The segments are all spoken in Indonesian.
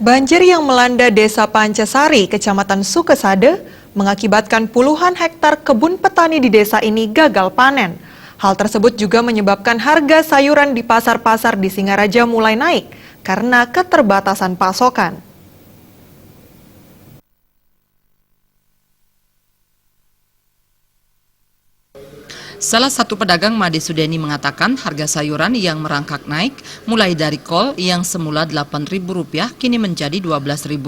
Banjir yang melanda Desa Pancasari, Kecamatan Sukesade, mengakibatkan puluhan hektar kebun petani di desa ini gagal panen. Hal tersebut juga menyebabkan harga sayuran di pasar-pasar di Singaraja mulai naik karena keterbatasan pasokan. Salah satu pedagang Made Sudeni mengatakan harga sayuran yang merangkak naik mulai dari kol yang semula Rp8.000 kini menjadi Rp12.000,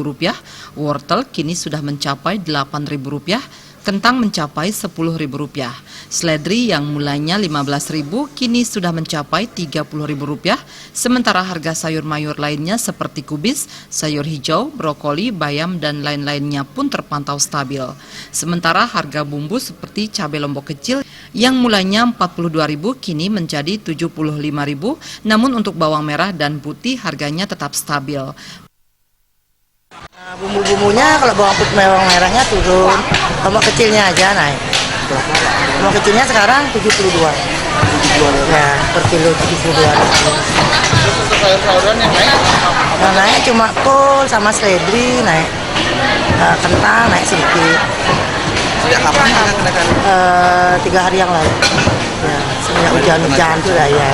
wortel kini sudah mencapai Rp8.000, kentang mencapai Rp10.000, seledri yang mulanya Rp15.000 kini sudah mencapai Rp30.000, sementara harga sayur mayur lainnya seperti kubis, sayur hijau, brokoli, bayam, dan lain-lainnya pun terpantau stabil. Sementara harga bumbu seperti cabai lombok kecil yang mulanya Rp42.000 kini menjadi Rp75.000, namun untuk bawang merah dan putih harganya tetap stabil. Bumbu-bumbunya kalau bawang merahnya turun, lombok kecilnya aja naik. Lombok kecilnya sekarang 72. Ya, per kilo 72. Untuk sayur-sayuran yang naik? Yang naik cuma kol sama seledri naik. Kentang naik sedikit. Sejak kapan kenaikan? 3 hari yang lalu. Ya, semenjak hujan-hujan itu lah ya.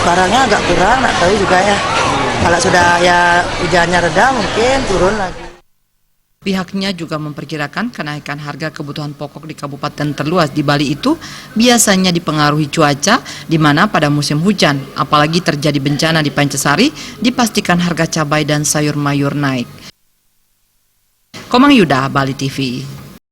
Barangnya agak kurang, nggak tahu juga ya. Kalau sudah ya hujannya reda mungkin turun lagi. Pihaknya juga memperkirakan kenaikan harga kebutuhan pokok di kabupaten terluas di Bali itu biasanya dipengaruhi cuaca, di mana pada musim hujan, apalagi terjadi bencana di Pancasari, dipastikan harga cabai dan sayur mayur naik. Komang Yuda, Bali TV.